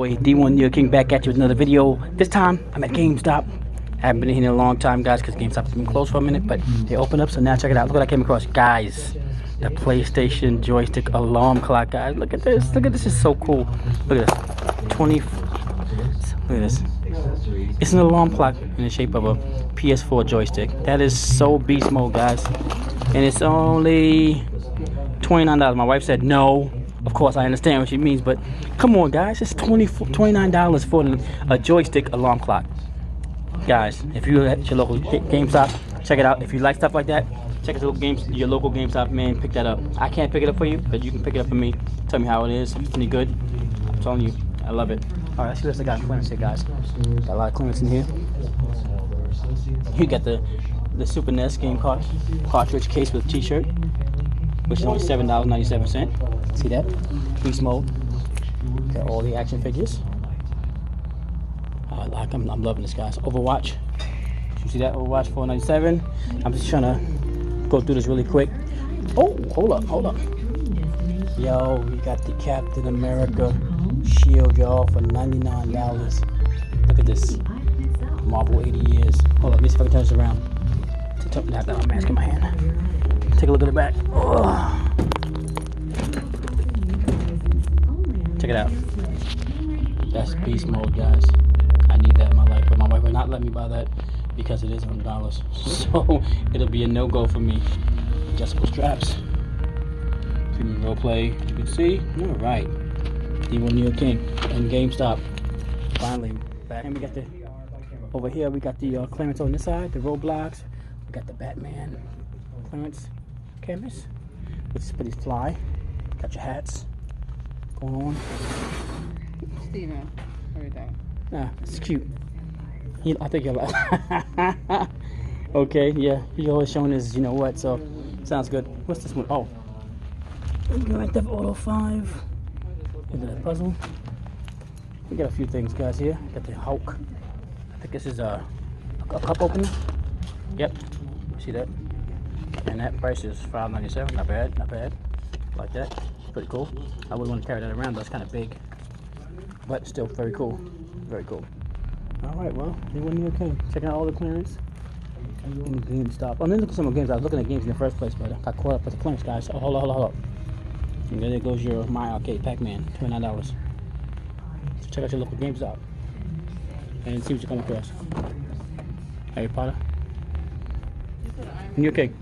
boy D1 Neo King back at you with another video. This time I'm at GameStop. I haven't been in here in a long time, guys, because GameStop's been closed for a minute, but they opened up, so now check it out. Look what I came across, guys. The PlayStation joystick alarm clock, guys. Look at this. Look at this. It's so cool. Look at this. Look at this. It's an alarm clock in the shape of a PS4 joystick. That is so beast mode, guys. And it's only $29. My wife said no. Of course, I understand what she means, but come on, guys. It's $29 for a joystick alarm clock. Guys, if you're at your local GameStop, check it out. If you like stuff like that, check out your local GameStop, man. Pick that up. I can't pick it up for you, but you can pick it up for me. Tell me how it is. If it's any good, I'm telling you, I love it. All right, let's see what I got in clearance here, guys. Got a lot of clearance in here. You got the Super NES game cartridge case with T-shirt, which is only $7.97. See that? Beast mode. Got all the action figures. I'm loving this, guys. Overwatch. You see that? Overwatch $4.97. I'm just trying to go through this really quick. Oh, hold up. Yo, we got the Captain America shield, y'all, for $99. Look at this. Marvel 80 years. Hold up, let me see if I can turn this around. I have that mask in my hand. Take a look at the back. Oh. Check it out. That's beast mode, guys. I need that in my life, but my wife will not let me buy that because it is $100. So it'll be a no-go for me. Adjustable straps. Premium role play. You can see. All right. D1 Neo King and GameStop. Finally back. And we got the over here. We got the clearance on this side. The Roblox. We got the Batman clearance canvas, which is pretty fly. Got your hats going on. Steven, what are you doing? Nah, it's cute. I think you'll like. Okay, yeah. He always showing his, you know what? So sounds good. What's this one? Oh, Grand Theft Auto 5. Look at that puzzle. We got a few things, guys. Here, got the Hulk. I think this is a cup opener. Yep. See that? And that price is $5.97. Not bad. Not bad. Like that. Pretty cool. I wouldn't want to carry that around, but it's kind of big. But still very cool. Very cool. Alright, well, they wouldn't be okay. Checking out all the clearance. In GameStop. I'm looking at some of the games. I was looking at games in the first place, but I got caught up with the clearance, guys. Oh, hold up. And there goes your My Arcade Pac-Man. $29. So check out your local GameStop. And see what you come across. Harry Potter. You're okay.